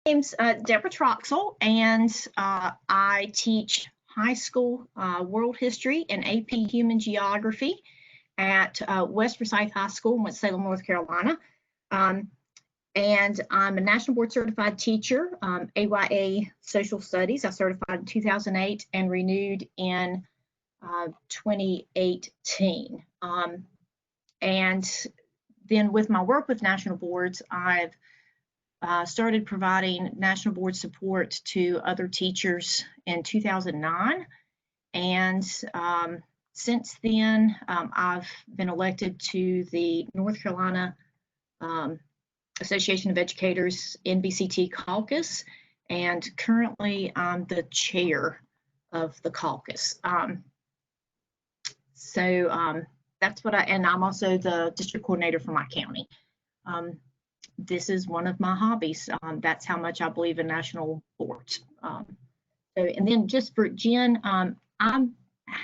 name's Deborah Troxel, and I teach high school world history and AP human geography at West Forsyth High School in Winston-Salem, North Carolina. And I'm a National Board Certified Teacher, AYA Social Studies. I certified in 2008 and renewed in 2018. And then with my work with national boards, I've started providing national board support to other teachers in 2009. And since then, I've been elected to the North Carolina Association of Educators NBCT caucus, and currently I'm the chair of the caucus. That's what and I'm also the district coordinator for my county. This is one of my hobbies. That's how much I believe in national boards. And then just for Jen, I'm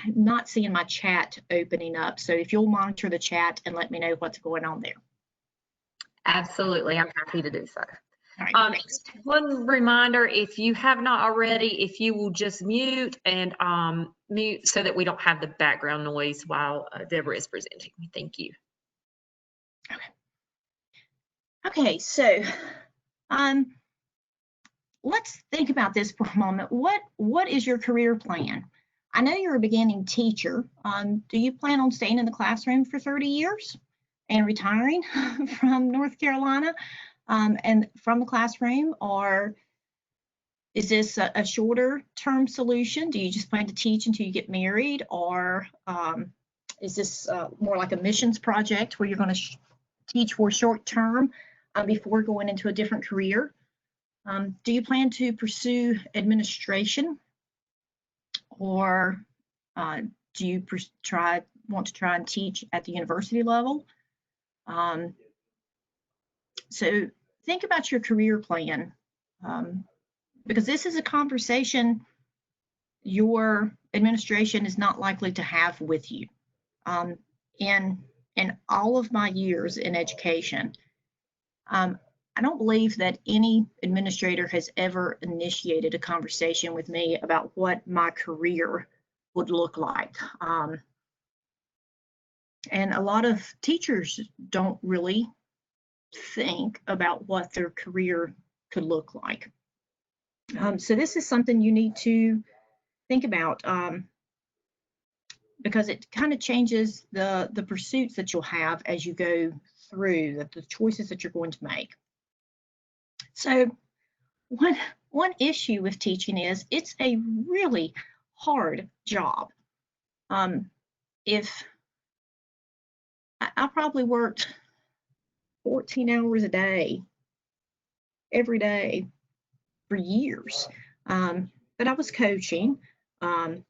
not seeing my chat opening up. So if you'll monitor the chat and let me know what's going on there. Absolutely, I'm happy to do so. Right. One reminder, if you have not already, if you will just mute and mute so that we don't have the background noise while Deborah is presenting. Thank you. Okay, so let's think about this for a moment. What is your career plan? I know you're a beginning teacher. Do you plan on staying in the classroom for 30 years and retiring from North Carolina and from the classroom, or is this a shorter term solution? Do you just plan to teach until you get married, or is this more like a missions project where you're going to teach for short term before going into a different career? Do you plan to pursue administration, or do you want to try and teach at the university level? So think about your career plan, because this is a conversation your administration is not likely to have with you. In all of my years in education, I don't believe that any administrator has ever initiated a conversation with me about what my career would look like. And a lot of teachers don't really think about what their career could look like. So this is something you need to think about, because it kind of changes the pursuits that you'll have as you go through, the choices that you're going to make. So one issue with teaching is it's a really hard job. If I probably worked 14 hours a day, every day for years, but I was coaching. But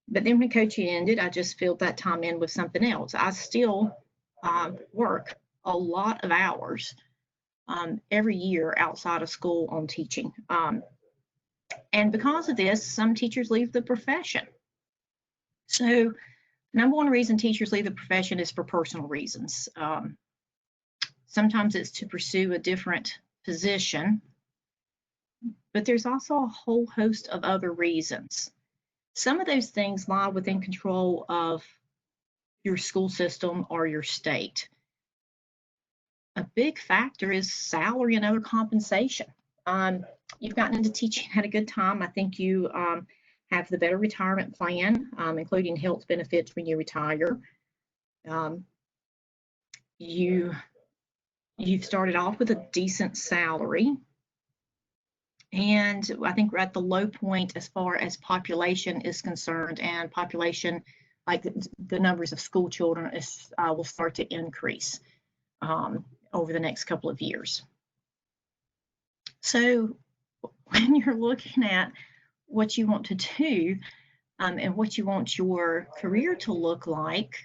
then when coaching ended, I just filled that time in with something else. I still work a lot of hours every year outside of school on teaching. And because of this, some teachers leave the profession. So number one reason teachers leave the profession is for personal reasons. Sometimes it's to pursue a different position, but there's also a whole host of other reasons. Some of those things lie within control of your school system or your state. A big factor is salary and other compensation. You've gotten into teaching at a good time. I think you have the better retirement plan, including health benefits when you retire. You've started off with a decent salary. And I think we're at the low point as far as population is concerned, and population, like the numbers of school children, will start to increase over the next couple of years. So when you're looking at what you want to do and what you want your career to look like,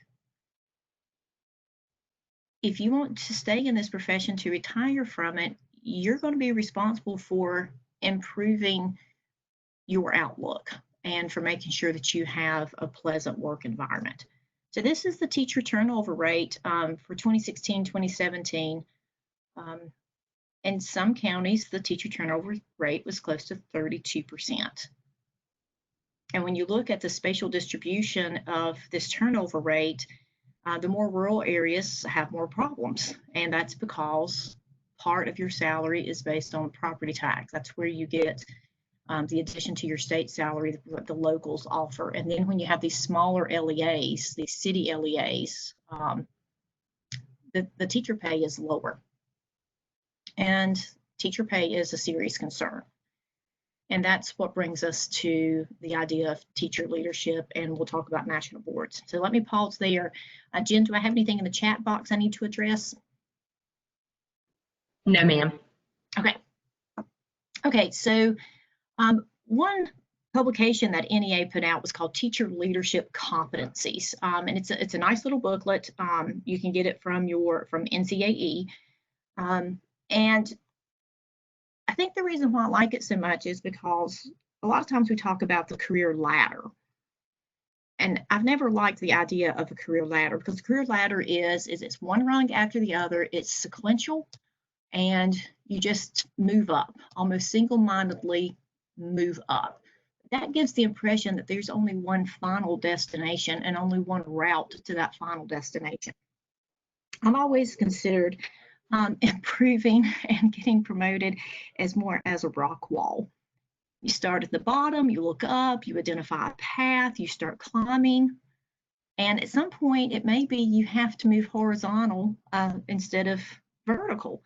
if you want to stay in this profession to retire from it, you're going to be responsible for improving your outlook and for making sure that you have a pleasant work environment. So this is the teacher turnover rate for 2016, 2017. In some counties, the teacher turnover rate was close to 32%. And when you look at the spatial distribution of this turnover rate, the more rural areas have more problems. And that's because part of your salary is based on property tax. That's where you get the addition to your state salary that the locals offer. And then when you have these smaller LEAs, these city LEAs, the teacher pay is lower. And teacher pay is a serious concern. And that's what brings us to the idea of teacher leadership, and we'll talk about national boards. So let me pause there. Jen, do I have anything in the chat box I need to address? No, ma'am. Okay. Okay, so one publication that NEA put out was called Teacher Leadership Competencies, and it's a nice little booklet. You can get it from NCAE, and I think the reason why I like it so much is because a lot of times we talk about the career ladder. And I've never liked the idea of a career ladder, because the career ladder is it's one rung after the other, it's sequential, and you just move up, almost single-mindedly move up. That gives the impression that there's only one final destination and only one route to that final destination. I've always considered improving and getting promoted as more as a rock wall. You start at the bottom, you look up, you identify a path, you start climbing, and at some point it may be you have to move horizontal instead of vertical.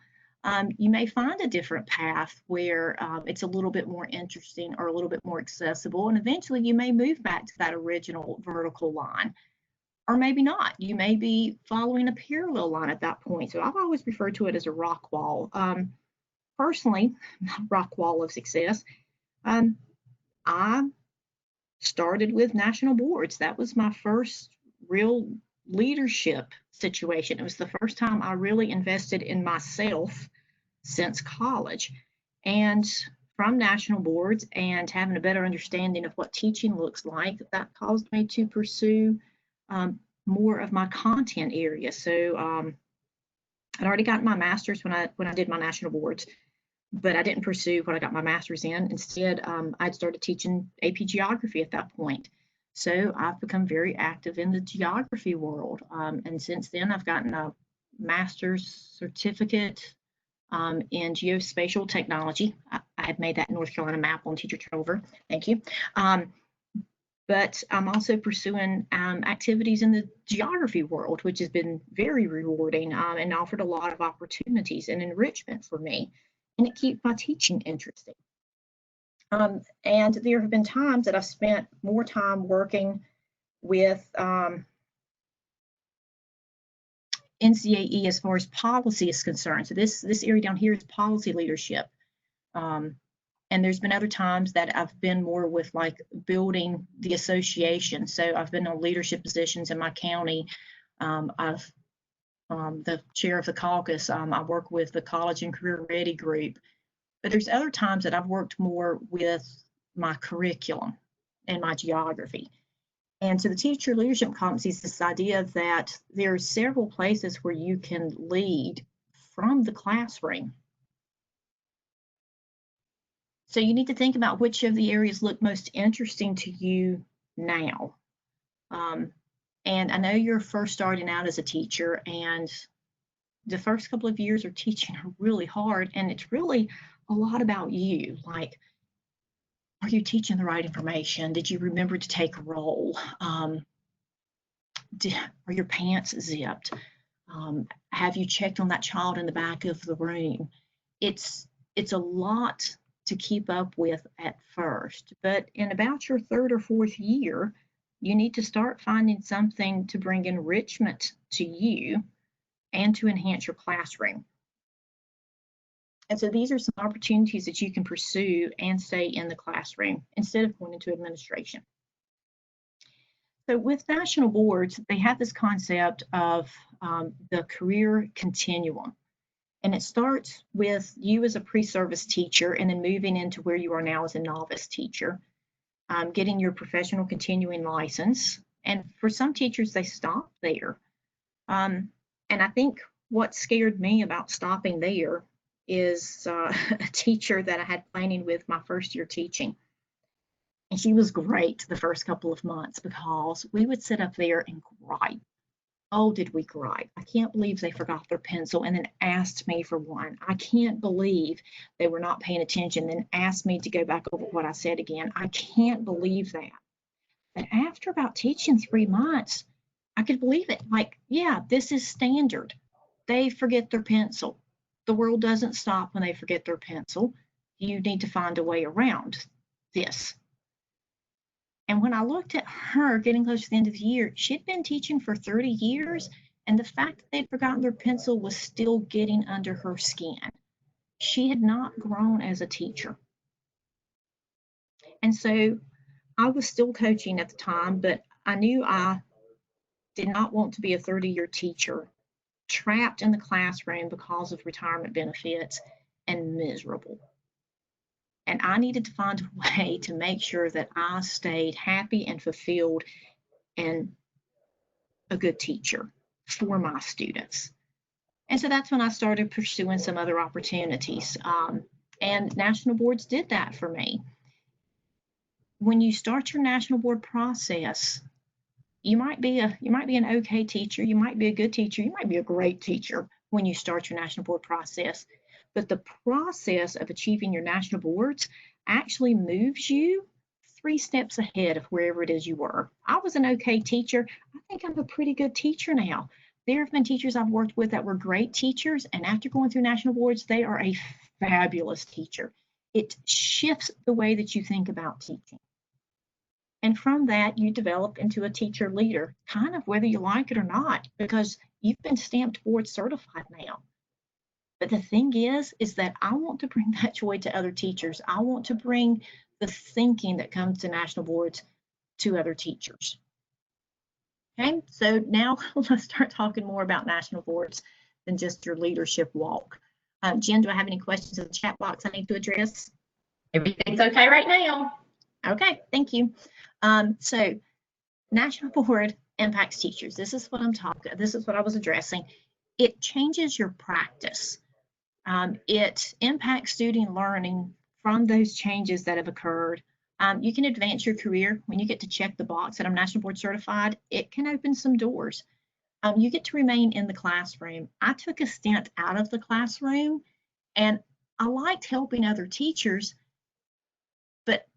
You may find a different path where it's a little bit more interesting or a little bit more accessible, and eventually you may move back to that original vertical line. Or maybe not. You may be following a parallel line at that point. So I've always referred to it as a rock wall. Personally, rock wall of success. I started with national boards. That was my first real leadership situation. It was the first time I really invested in myself since college. And from national boards and having a better understanding of what teaching looks like, that caused me to pursue more of my content area. So I'd already gotten my master's when I did my national boards, but I didn't pursue what I got my master's in. Instead, I'd started teaching AP geography at that point. So I've become very active in the geography world. And since then, I've gotten a master's certificate in geospatial technology. I had made that North Carolina map on teacher turnover. Thank you. But I'm also pursuing activities in the geography world, which has been very rewarding and offered a lot of opportunities and enrichment for me. And it keeps my teaching interesting. And there have been times that I've spent more time working with NCAE as far as policy is concerned. So this area down here is policy leadership. And there's been other times that I've been more with like building the association. So I've been on leadership positions in my county. I've the chair of the caucus. I work with the College and Career Ready group. But there's other times that I've worked more with my curriculum and my geography. And so the teacher leadership competency is this idea that there are several places where you can lead from the classroom. So you need to think about which of the areas look most interesting to you now. And I know you're first starting out as a teacher, and the first couple of years of teaching are really hard, and it's really a lot about you. Like, are you teaching the right information? Did you remember to take a roll? Are your pants zipped? Have you checked on that child in the back of the room? It's a lot to keep up with at first, but in about your third or fourth year, you need to start finding something to bring enrichment to you and to enhance your classroom. And so these are some opportunities that you can pursue and stay in the classroom instead of going into administration. So with national boards, they have this concept of the career continuum. And it starts with you as a pre-service teacher and then moving into where you are now as a novice teacher, getting your professional continuing license. And for some teachers, they stop there. And I think what scared me about stopping there is a teacher that I had planning with my first year teaching. And she was great the first couple of months because we would sit up there and gripe. Oh, did we gripe? I can't believe they forgot their pencil and then asked me for one. I can't believe they were not paying attention, then asked me to go back over what I said again. I can't believe that. But after about teaching 3 months, I could believe it. Like, yeah, this is standard. They forget their pencil. The world doesn't stop when they forget their pencil. You need to find a way around this. And when I looked at her getting close to the end of the year, she'd been teaching for 30 years, and the fact that they'd forgotten their pencil was still getting under her skin. She had not grown as a teacher. And so I was still coaching at the time, but I knew I did not want to be a 30-year teacher, trapped in the classroom because of retirement benefits and miserable. And I needed to find a way to make sure that I stayed happy and fulfilled and a good teacher for my students. And so that's when I started pursuing some other opportunities. And national boards did that for me. When you start your national board process, you might be an okay teacher, you might be a good teacher, you might be a great teacher when you start your national board process. But the process of achieving your national boards actually moves you 3 steps ahead of wherever it is you were. I was an okay teacher. I think I'm a pretty good teacher now. There have been teachers I've worked with that were great teachers, and after going through national boards, they are a fabulous teacher. It shifts the way that you think about teaching. And from that, you develop into a teacher leader, kind of whether you like it or not, because you've been stamped board certified now. But the thing is that I want to bring that joy to other teachers. I want to bring the thinking that comes to national boards to other teachers. Okay, so now let's start talking more about national boards than just your leadership walk. Jen, do I have any questions in the chat box I need to address? Everything's okay right now. Okay, thank you. So national board impacts teachers. This is what I was addressing. It changes your practice. It impacts student learning from those changes that have occurred. You can advance your career when you get to check the box that I'm national board certified. It can open some doors. You get to remain in the classroom. I took a stint out of the classroom, and I liked helping other teachers, but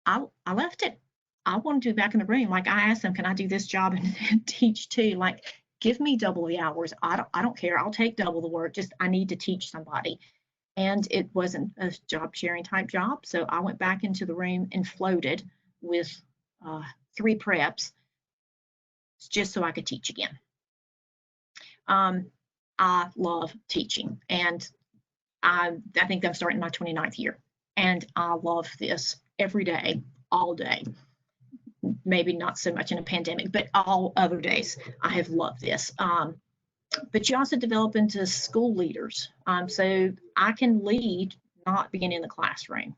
I left it. I wanted to be back in the room. Like, I asked them, can I do this job and teach too? Like, give me double the hours. I don't care. I'll take double the work. Just I need to teach somebody. And it wasn't a job sharing type job. So I went back into the room and floated with 3 preps just so I could teach again. I love teaching, and I think I'm starting my 29th year, and I love this every day, all day. Maybe not so much in a pandemic, but all other days I have loved this. But you also develop into school leaders. So I can lead not being in the classroom,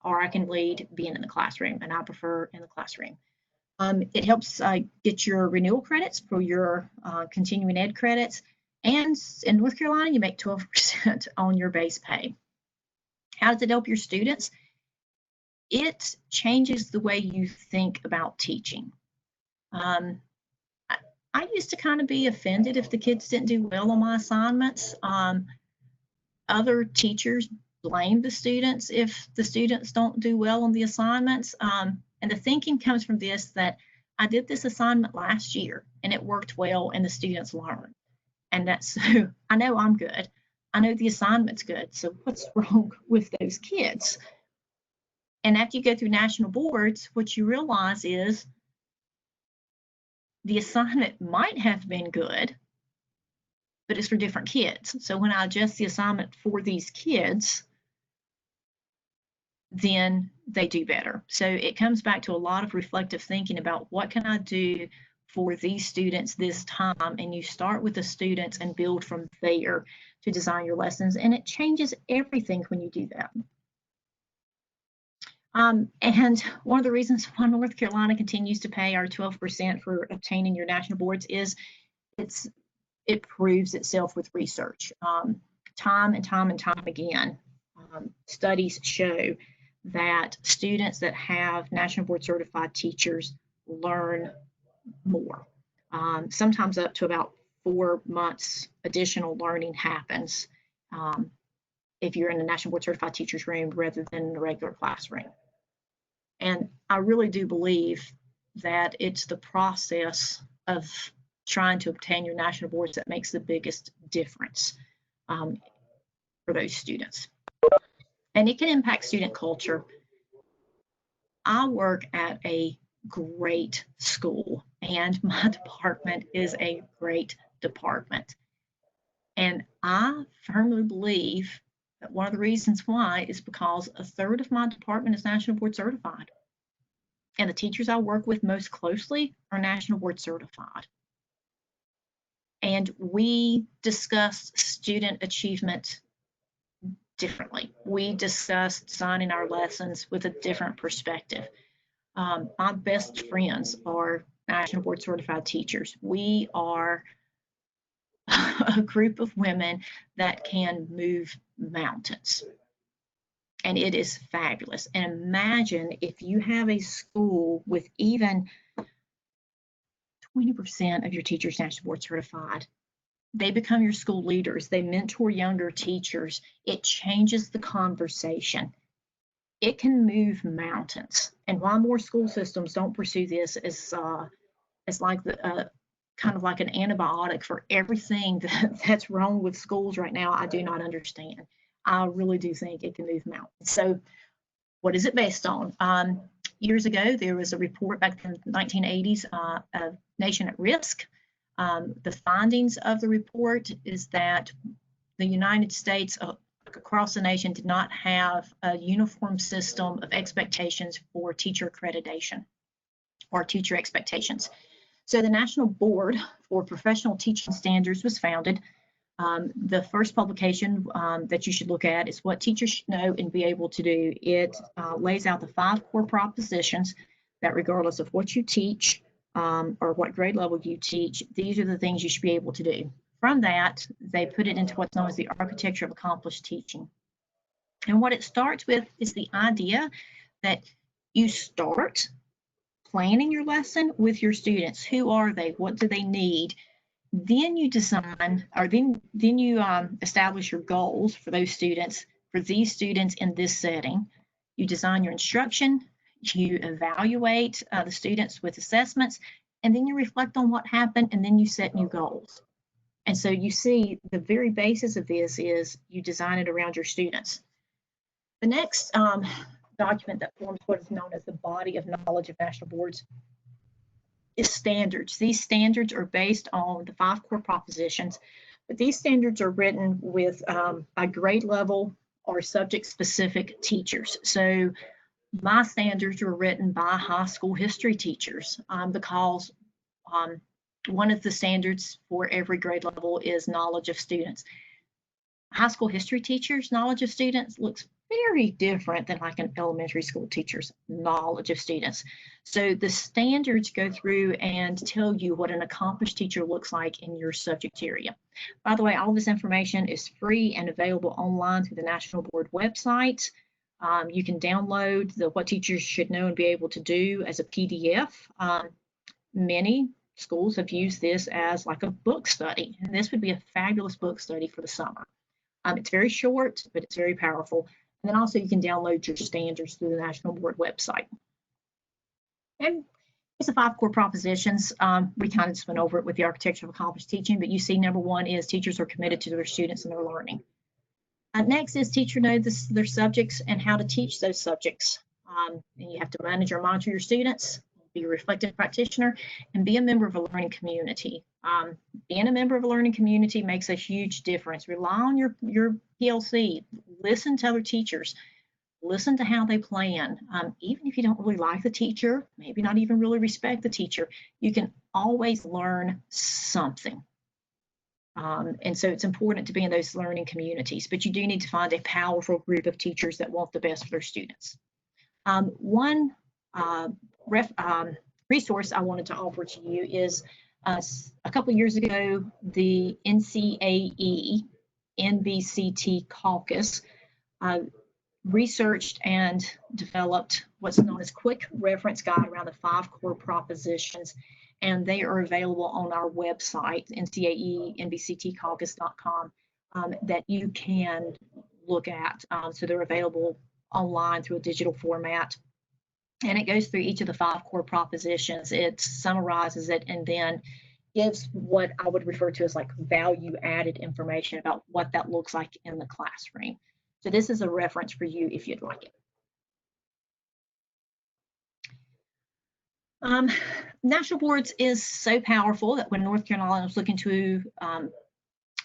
or I can lead being in the classroom, and I prefer in the classroom. It helps get your renewal credits for your continuing ed credits. And in North Carolina, you make 12% on your base pay. How does it help your students? It changes the way you think about teaching. I used to kind of be offended if the kids didn't do well on my assignments. Other teachers blame the students if the students don't do well on the assignments. And the thinking comes from this, that I did this assignment last year and it worked well and the students learned. And that's, so I know I'm good. I know the assignment's good. So what's wrong with those kids? And after you go through national boards, what you realize is the assignment might have been good, but it's for different kids. So when I adjust the assignment for these kids, then they do better. So it comes back to a lot of reflective thinking about what can I do for these students this time, and you start with the students and build from there to design your lessons, and it changes everything when you do that. And one of the reasons why North Carolina continues to pay our 12% for obtaining your national boards is it proves itself with research. time and time and time again, studies show that students that have National Board Certified teachers learn more. Sometimes up to about 4 months additional learning happens if you're in a National Board Certified teacher's room rather than in a regular classroom. And I really do believe that it's the process of trying to obtain your national boards that makes the biggest difference for those students. And it can impact student culture. I work at a great school, and my department is a great department. And I firmly believe that one of the reasons why is because 1/3 of my department is National Board Certified. And the teachers I work with most closely are National Board Certified. And we discuss student achievement differently. We discuss designing our lessons with a different perspective. My best friends are National Board Certified teachers. We are a group of women that can move mountains. And it is fabulous. And imagine if you have a school with even 20% of your teachers National Board Certified. They become your school leaders. They mentor younger teachers. It changes the conversation. It can move mountains. And why more school systems don't pursue this is like the kind of like an antibiotic for everything that's wrong with schools right now. I do not understand. I really do think it can move mountains. So what is it based on? Years ago, there was a report back in the 1980s of Nation at Risk. The findings of the report is that the United States across the nation did not have a uniform system of expectations for teacher accreditation or teacher expectations. So the National Board for Professional Teaching Standards was founded. The first publication that you should look at is What Teachers Should Know and Be Able to Do. It lays out the 5 core propositions that regardless of what you teach or what grade level you teach, these are the things you should be able to do. From that, they put it into what's known as the architecture of accomplished teaching. And what it starts with is the idea that you start planning your lesson with your students. Who are they? What do they need? Then you design, or then you establish your goals for those students, for these students in this setting. You design your instruction, you evaluate the students with assessments, and then you reflect on what happened, and then you set new goals. And so you see the very basis of this is you design it around your students. The next document that forms what is known as the body of knowledge of national boards is standards. These standards are based on the 5 core propositions, but these standards are written with a grade level or subject specific teachers. So my standards were written by high school history teachers because one of the standards for every grade level is knowledge of students. High school history teachers' knowledge of students looks very different than like an elementary school teacher's knowledge of students. So the standards go through and tell you what an accomplished teacher looks like in your subject area. By the way, all this information is free and available online through the National Board website. You can download the What Teachers Should Know and Be Able to Do as a PDF. Many schools have used this as like a book study, and this would be a fabulous book study for the summer. It's very short, but it's very powerful. And then also you can download your standards through the National Board website. And it's the 5 core propositions. We kind of just went over it with the architecture of accomplished teaching, but you see number 1 is teachers are committed to their students and their learning. Next is teacher know their subjects and how to teach those subjects. And you have to manage or monitor your students, be a reflective practitioner, and be a member of a learning community. Being a member of a learning community makes a huge difference. Rely on your PLC. Listen to other teachers. Listen to how they plan. Even if you don't really like the teacher, maybe not even really respect the teacher, you can always learn something. And so it's important to be in those learning communities, but you do need to find a powerful group of teachers that want the best for their students. One resource I wanted to offer to you is a couple of years ago, the NCAE NBCT caucus researched and developed what's known as quick reference guide around the 5 core propositions, and they are available on our website, ncaenbctcaucus.com, that you can look at. So they're available online through a digital format, and it goes through each of the 5 core propositions. It summarizes it and then gives what I would refer to as like value added information about what that looks like in the classroom. So this is a reference for you if you'd like it. National boards is so powerful that when North Carolina was looking to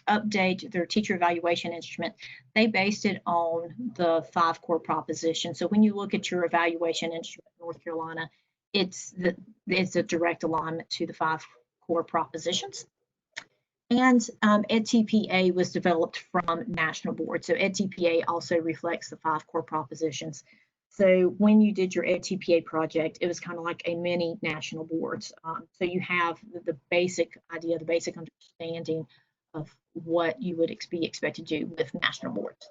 update their teacher evaluation instrument, they based it on the 5 core propositions. So when you look at your evaluation instrument in North Carolina, it's a direct alignment to the 5 core propositions. And EdTPA was developed from national boards. So EdTPA also reflects the 5 core propositions. So when you did your EdTPA project, it was kind of like a mini national boards. So you have the basic idea, the basic understanding of what you would be expected to do with national boards.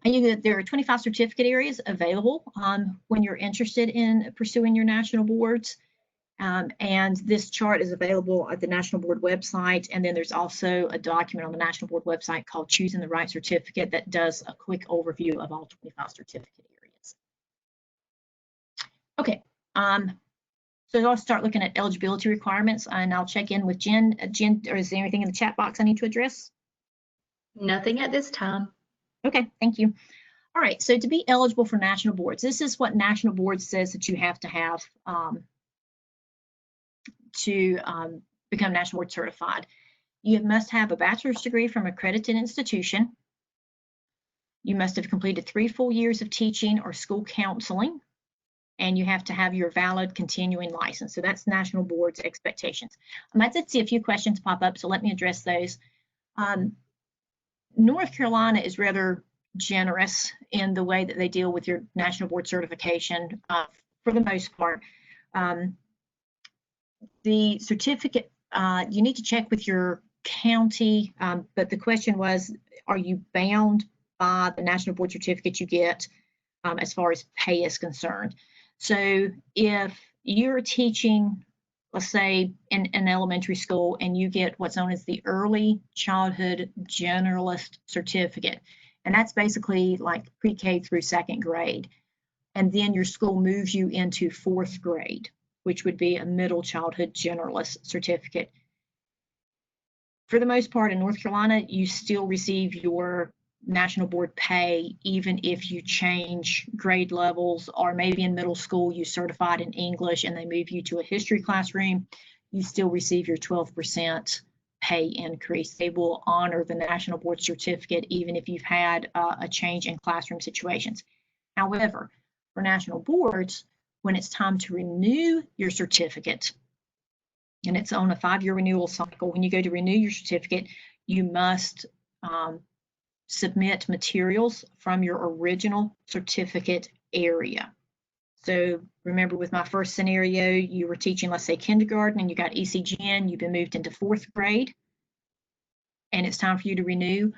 And there are 25 certificate areas available when you're interested in pursuing your national boards. And this chart is available at the National Board website. And then there's also a document on the National Board website called Choosing the Right Certificate that does a quick overview of all 25 certificate areas. Okay, so I'll start looking at eligibility requirements, and I'll check in with Jen. Jen, or is there anything in the chat box I need to address? Nothing at this time. Okay, thank you. All right, so to be eligible for national boards, this is what national board says that you have to have to become national board certified. You must have a bachelor's degree from an accredited institution. You must have completed 3 full years of teaching or school counseling, and you have to have your valid continuing license. So that's national board's expectations. I did see a few questions pop up, so let me address those. North Carolina is rather generous in the way that they deal with your national board certification for the most part. The certificate, you need to check with your county, but the question was, are you bound by the national board certificate you get as far as pay is concerned? So if you're teaching, let's say in an elementary school, and you get what's known as the Early Childhood Generalist Certificate, and that's basically like pre-K through 2nd grade, and then your school moves you into 4th grade, which would be a Middle Childhood Generalist Certificate. For the most part in North Carolina, you still receive your national board pay even if you change grade levels, or maybe in middle school you certified in English and they move you to a history classroom, you still receive your 12% pay increase. They will honor the national board certificate even if you've had a change in classroom situations. However, for national boards, when it's time to renew your certificate, and it's on a 5-year renewal cycle, when you go to renew your certificate, you must submit materials from your original certificate area. So remember, with my first scenario, you were teaching, let's say, kindergarten, and you got ECGN, you've been moved into 4th grade, and it's time for you to renew.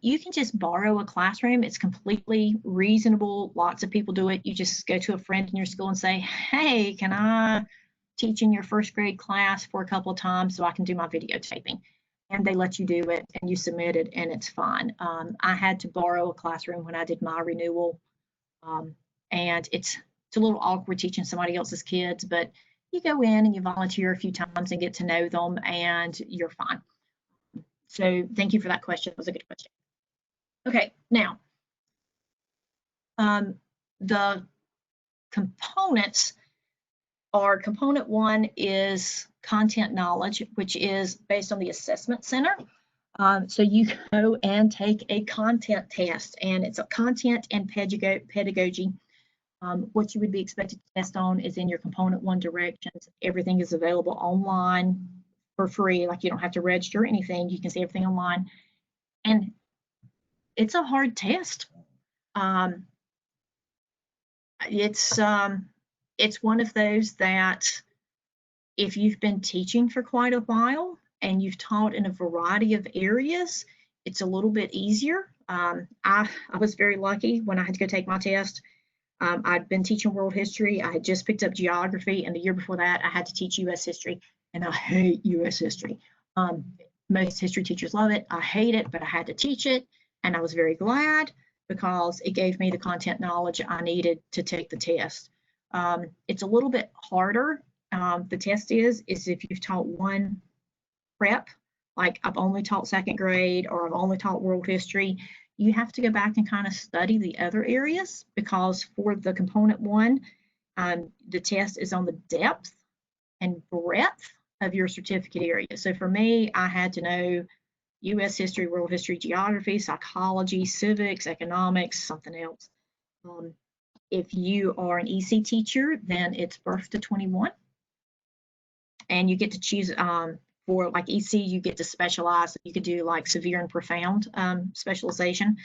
You can just borrow a classroom. It's completely reasonable. Lots of people do it. You just go to a friend in your school and say, hey, can I teach in your 1st grade class for a couple of times so I can do my videotaping? And they let you do it, and you submit it, and it's fine. I had to borrow a classroom when I did my renewal, and it's a little awkward teaching somebody else's kids, but you go in and you volunteer a few times and get to know them, and you're fine. So thank you for that question. It was a good question. Okay, now, the components are, component 1 is content knowledge, which is based on the assessment center. So you go and take a content test, and it's a content and pedagogy. What you would be expected to test on is in your component 1 directions. Everything is available online for free. Like, you don't have to register or anything. You can see everything online. And it's a hard test. It's one of those that if you've been teaching for quite a while, and you've taught in a variety of areas, it's a little bit easier. I was very lucky when I had to go take my test. I'd been teaching world history. I had just picked up geography, and the year before that, I had to teach U.S. history, and I hate U.S. history. Most history teachers love it. I hate it, but I had to teach it, and I was very glad because it gave me the content knowledge I needed to take the test. It's a little bit harder. The test is if you've taught one prep, like I've only taught second grade or I've only taught world history, you have to go back and kind of study the other areas, because for the component 1, the test is on the depth and breadth of your certificate area. So for me, I had to know U.S. history, world history, geography, psychology, civics, economics, something else. If you are an EC teacher, then it's birth to 21. And you get to choose, for like EC, you get to specialize. You could do like severe and profound specialization.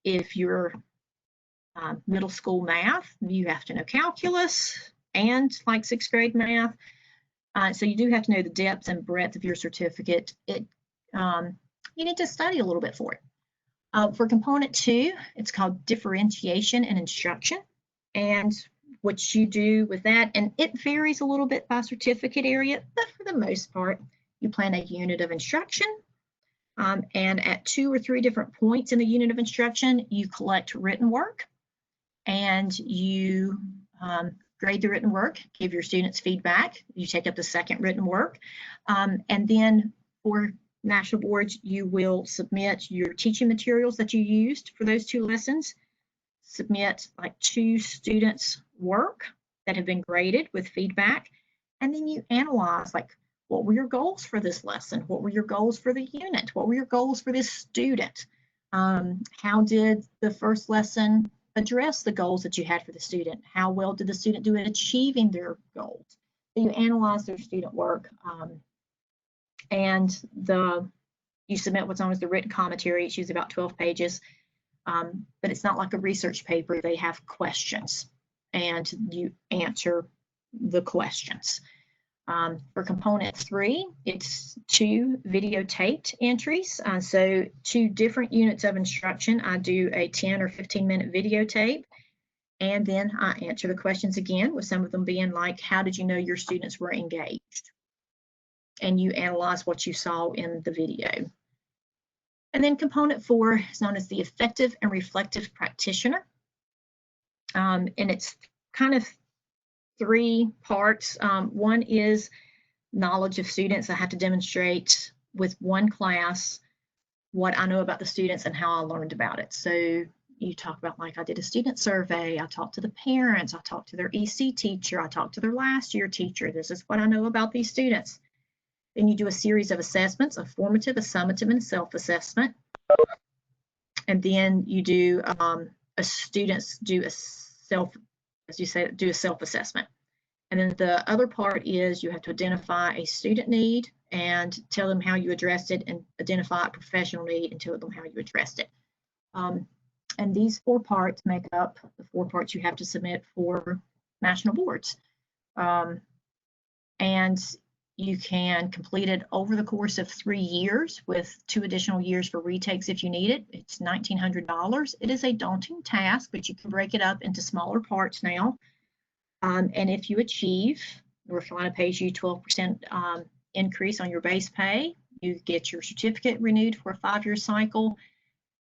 If you're middle school math, you have to know calculus and like 6th grade math. So you do have to know the depth and breadth of your certificate. You need to study a little bit for it. For component 2, it's called differentiation and instruction. And what you do with that, and it varies a little bit by certificate area, but for the most part, you plan a unit of instruction. And at 2 or 3 different points in the unit of instruction, you collect written work, and you grade the written work, give your students feedback. You take up the second written work. And then for national boards, you will submit your teaching materials that you used for those 2 lessons, submit like 2 students' work that have been graded with feedback, and then you analyze like, what were your goals for this lesson? What were your goals for the unit? What were your goals for this student? How did the first lesson address the goals that you had for the student? How well did the student do in achieving their goals? So you analyze their student work, and you submit what's known as the written commentary. It's usually about 12 pages, but it's not like a research paper. They have questions, and you answer the questions. For component 3, it's 2 videotaped entries. So 2 different units of instruction. I do a 10 or 15-minute videotape, and then I answer the questions again, with some of them being like, how did you know your students were engaged? And you analyze what you saw in the video. And then component 4 is known as the effective and reflective practitioner. And it's kind of 3 parts. One is knowledge of students. I have to demonstrate with one class what I know about the students and how I learned about it. So you talk about, like, I did a student survey, I talked to the parents, I talked to their EC teacher, I talked to their last year teacher. This is what I know about these students. Then you do a series of assessments, a formative, a summative, and a self-assessment. And then you do students do a self-assessment. And then the other part is you have to identify a student need and tell them how you addressed it, and identify a professional need and tell them how you addressed it. And these 4 parts make up the 4 parts you have to submit for national boards. And you can complete it over the course of 3 years with 2 additional years for retakes if you need it. It's $1,900. It is a daunting task, but you can break it up into smaller parts now. And if you achieve, North Carolina pays you 12% increase on your base pay. You get your certificate renewed for a 5-year cycle.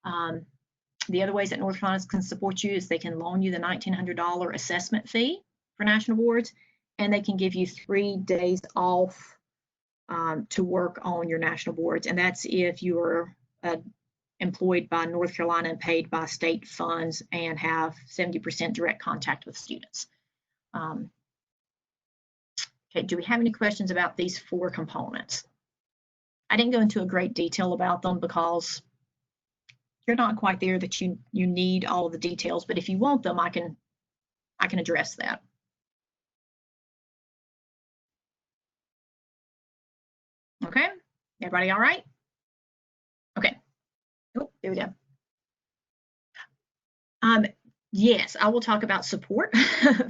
The other ways that North Carolina can support you is they can loan you the $1,900 assessment fee for national boards, and they can give you 3 days off to work on your national boards. And that's if you are employed by North Carolina and paid by state funds and have 70% direct contact with students. Okay, do we have any questions about these 4 components? I didn't go into a great detail about them because you're not quite there that you need all of the details, but if you want them, I can address that. Okay, everybody all right? Okay, oh, there we go. Yes, I will talk about support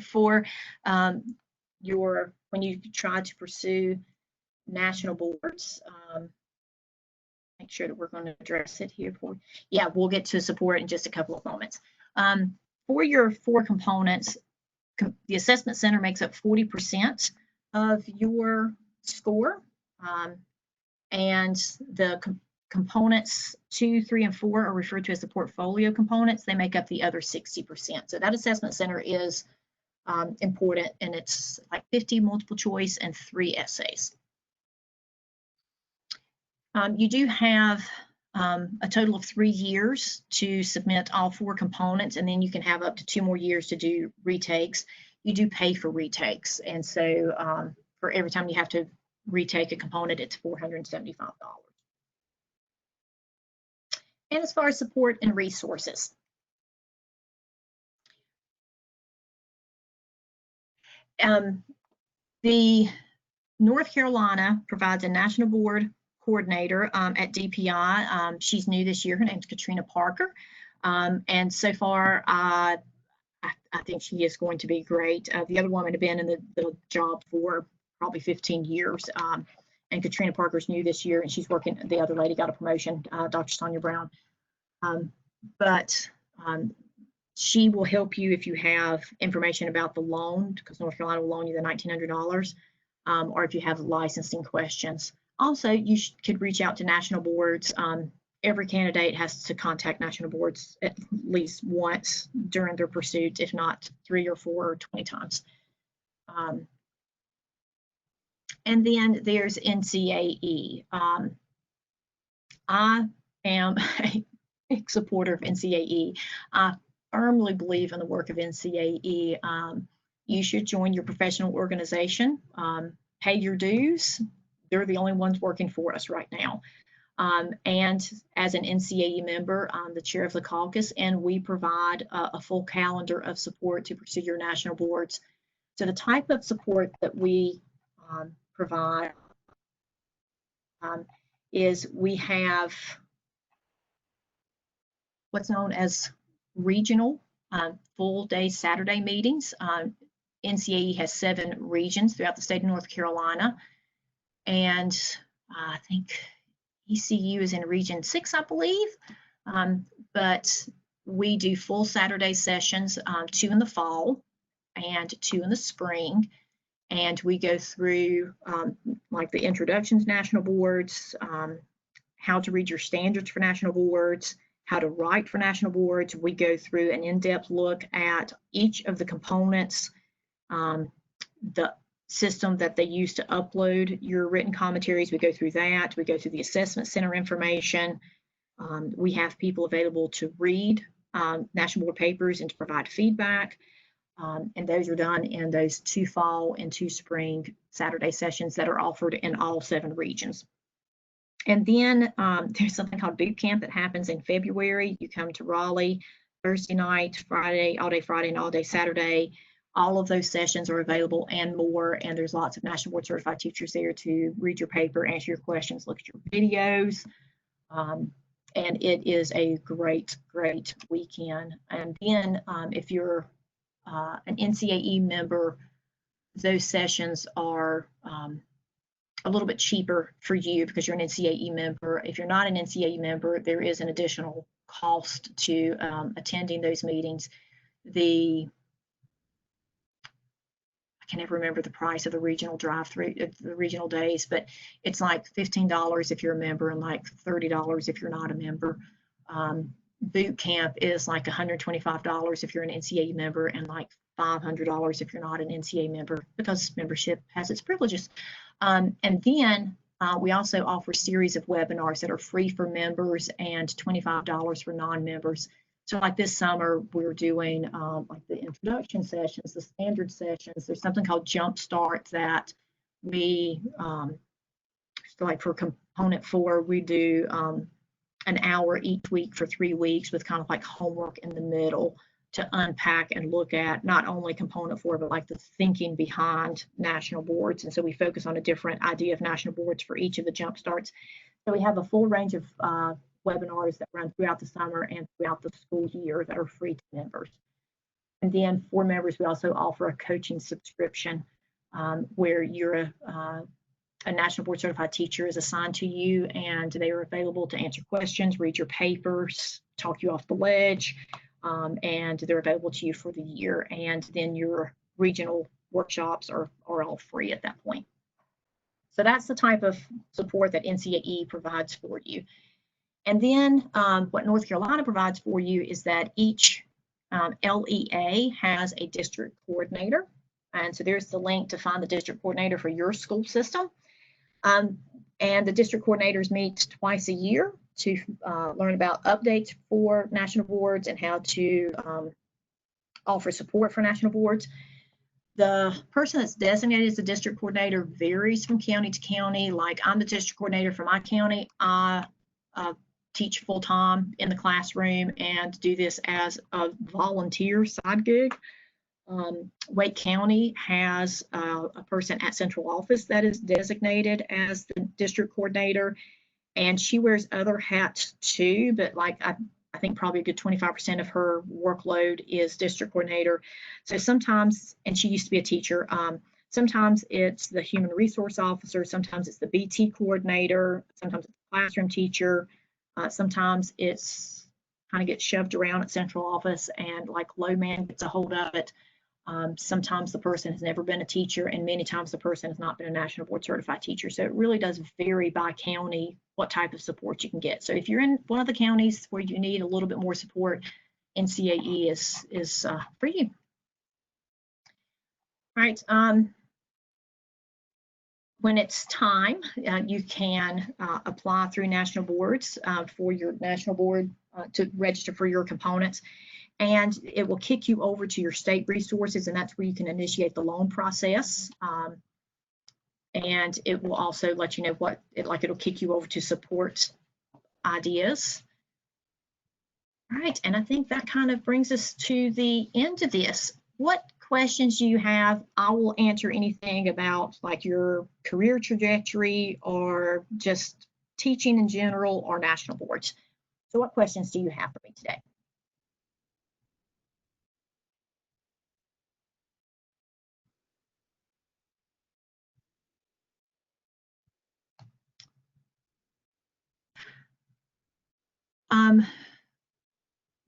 for when you try to pursue national boards. Make sure that we're going to address it here for, yeah, we'll get to support in just a couple of moments. For your 4 components, the assessment center makes up 40% of your score. And the components 2, 3, and 4 are referred to as the portfolio components. They make up the other 60%. So that assessment center is important, and it's like 50 multiple choice and 3 essays. You do have a total of 3 years to submit all 4 components, and then you can have up to 2 more years to do retakes. You do pay for retakes, and so for every time you have to retake a component, it's $475. And as far as support and resources, the North Carolina provides a national board coordinator at DPI. She's new this year. Her name's Katrina Parker. And so far, I think she is going to be great. The other woman had been in the job for probably 15 years. And Katrina Parker's new this year, and she's working, the other lady got a promotion, Dr. Sonia Brown. But she will help you if you have information about the loan, because North Carolina will loan you the $1,900, or if you have licensing questions. Also, you could reach out to national boards. Every candidate has to contact national boards at least once during their pursuit, if not 3 or 4 or 20 times. And then there's NCAE. I am a big supporter of NCAE. I firmly believe in the work of NCAE. You should join your professional organization, pay your dues. They're the only ones working for us right now. And as an NCAE member, I'm the chair of the caucus, and we provide a full calendar of support to pursue your national boards. So the type of support that we provide is we have what's known as regional full day Saturday meetings. NCAE has 7 regions throughout the state of North Carolina, and I think ECU is in region 6, I believe. But we do full Saturday sessions, 2 in the fall and 2 in the spring. And we go through like the introductions to national boards, how to read your standards for national boards, how to write for national boards. We go through an in-depth look at each of the components, the system that they use to upload your written commentaries. We go through that. We go through the assessment center information. We have people available to read national board papers and to provide feedback. And those are done in those 2 fall and 2 spring Saturday sessions that are offered in all 7 regions. And then there's something called boot camp that happens in February. You come to Raleigh Thursday night, Friday, all day Friday, and all day Saturday. All of those sessions are available and more, and there's lots of national board certified teachers there to read your paper, answer your questions, look at your videos. And it is a great, great weekend. And then if you're an NCAE member, those sessions are a little bit cheaper for you because you're an NCAE member. If you're not an NCAE member, there is an additional cost to attending those meetings. I can never remember the price of the regional drive-through, the regional days, but it's like $15 if you're a member and like $30 if you're not a member. Boot camp is like $125 if you're an NCAE member and like $500 if you're not an NCAE member, because membership has its privileges. And then we also offer a series of webinars that are free for members and $25 for non-members. So like this summer, we're doing like the introduction sessions, the standard sessions. There's something called Jumpstart that we, like for component 4, we do an hour each week for 3 weeks with kind of like homework in the middle to unpack and look at not only component 4, but like the thinking behind national boards. And so we focus on a different idea of national boards for each of the Jumpstarts. So we have a full range of webinars that run throughout the summer and throughout the school year that are free to members. And then for members, we also offer a coaching subscription where you're a National Board Certified teacher is assigned to you, and they are available to answer questions, read your papers, talk you off the ledge, and they're available to you for the year. And then your regional workshops are all free at that point. So that's the type of support that NCAE provides for you. And then what North Carolina provides for you is that each LEA has a district coordinator. And so there's the link to find the district coordinator for your school system. And the district coordinators meet twice a year to learn about updates for national boards and how to offer support for national boards. The person that's designated as the district coordinator varies from county to county. Like, I'm the district coordinator for my county. I teach full-time in the classroom and do this as a volunteer side gig. Wake County has a person at central office that is designated as the district coordinator, and she wears other hats too, but like I think probably a good 25% of her workload is district coordinator. So sometimes, and she used to be a teacher, sometimes it's the human resource officer, sometimes it's the BT coordinator, sometimes it's the classroom teacher, sometimes it's kind of gets shoved around at central office and like low man gets a hold of it. Sometimes the person has never been a teacher, and many times the person has not been a National Board Certified teacher. So it really does vary by county what type of support you can get. So if you're in one of the counties where you need a little bit more support, NCAE is for you. All right. When it's time, you can apply through national boards for your national board to register for your components. And it will kick you over to your state resources, and that's where you can initiate the loan process. And it will also let you know what, it'll kick you over to support ideas. All right, and I think that kind of brings us to the end of this. What questions do you have? I will answer anything about like your career trajectory or just teaching in general or national boards. So what questions do you have for me today?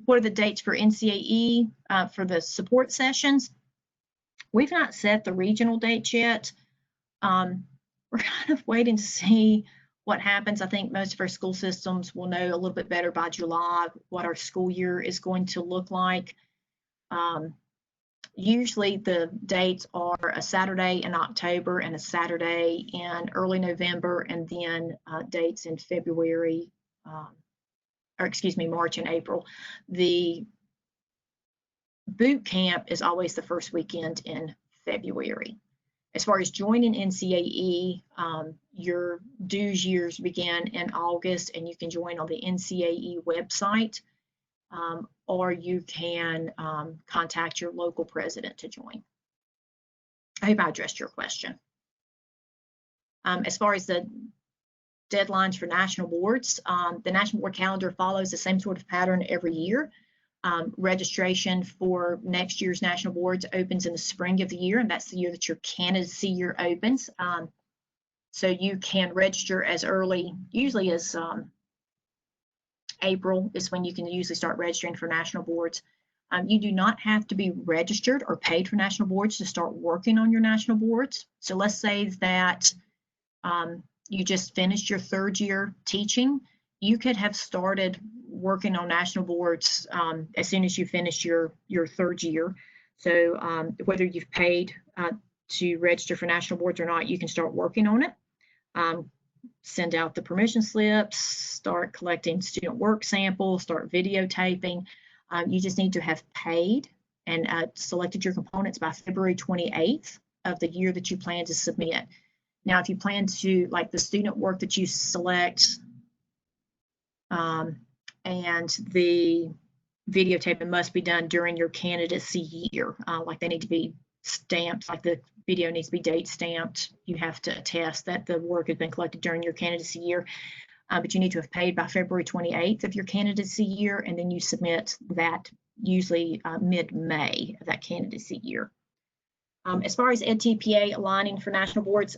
What are the dates for NCAE for the support sessions? We've not set the regional dates yet. We're kind of waiting to see what happens. I think most of our school systems will know a little bit better by July what our school year is going to look like. Usually the dates are a Saturday in October and a Saturday in early November, and then dates in February, or excuse me, March and April. The boot camp is always the first weekend in February. As far as joining NCAE, your dues years begin in August, and you can join on the NCAE website, or you can contact your local president to join. I hope I addressed your question. As far as the deadlines for national boards, the national board calendar follows the same sort of pattern every year. Registration for next year's national boards opens in the spring of the year, and that's the year that your candidacy year opens. So you can register as early, usually as April is when you can usually start registering for national boards. You do not have to be registered or paid for national boards to start working on your national boards. So let's say that you just finished your third year teaching. You could have started working on national boards as soon as you finish your third year. So whether you've paid to register for national boards or not, you can start working on it. Send out the permission slips, start collecting student work samples, start videotaping. You just need to have paid and selected your components by February 28th of the year that you plan to submit. Now, if you plan to, like the student work that you select and the videotaping must be done during your candidacy year, like they need to be stamped, like the video needs to be date stamped. You have to attest that the work has been collected during your candidacy year, but you need to have paid by February 28th of your candidacy year, and then you submit that usually mid-May of that candidacy year. As far as EdTPA aligning for national boards,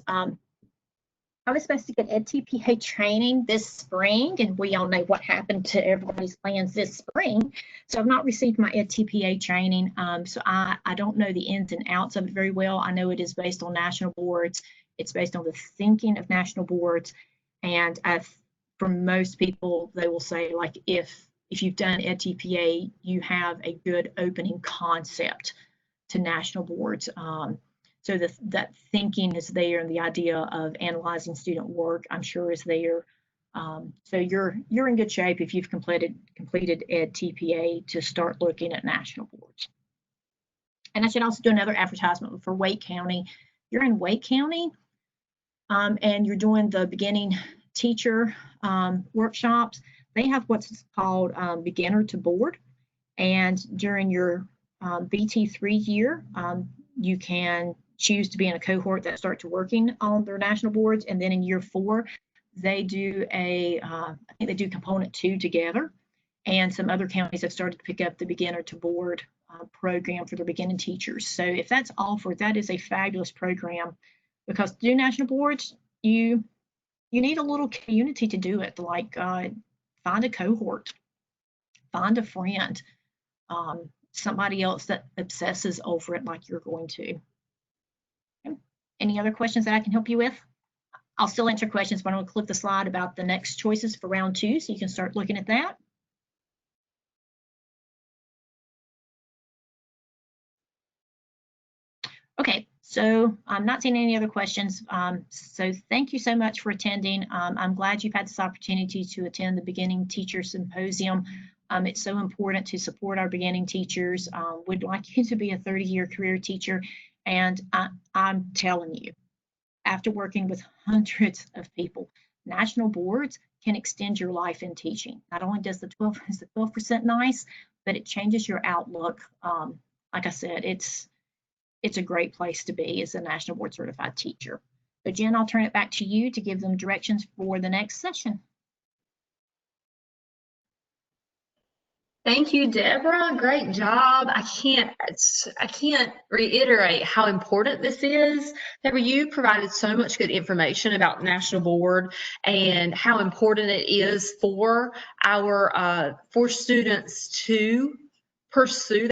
I was supposed to get EdTPA training this spring, and we all know what happened to everybody's plans this spring. So I've not received my EdTPA training. So I don't know the ins and outs of it very well. I know it is based on national boards. It's based on the thinking of national boards. And for most people, they will say, like, if you've done EdTPA, you have a good opening concept to national boards. So that thinking is there, and the idea of analyzing student work, I'm sure, is there. So you're in good shape if you've completed EdTPA to start looking at national boards. And I should also do another advertisement for Wake County. You're in Wake County, and you're doing the beginning teacher workshops. They have what's called beginner to board, and during your BT3 year, you can choose to be in a cohort that starts working on their national boards, and then in year 4, they do I think they do component 2 together, and some other counties have started to pick up the beginner to board program for their beginning teachers. So if that's offered, that is a fabulous program, because to do national boards, you need a little community to do it. Like find a cohort, find a friend, somebody else that obsesses over it like you're going to. Okay. Any other questions that I can help you with? I'll still answer questions, but I'm going to click the slide about the next choices for round 2, so you can start looking at that. Okay, so I'm not seeing any other questions. So thank you so much for attending. I'm glad you've had this opportunity to attend the Beginning Teacher Symposium. It's so important to support our beginning teachers. We'd like you to be a 30-year career teacher. And I'm telling you, after working with hundreds of people, national boards can extend your life in teaching. Not only does the 12% nice, but it changes your outlook. Like I said, it's a great place to be as a national board certified teacher. So Jen, I'll turn it back to you to give them directions for the next session. Thank you, Deborah. Great job. I can't reiterate how important this is. Deborah, you provided so much good information about National Board and how important it is for our for students to pursue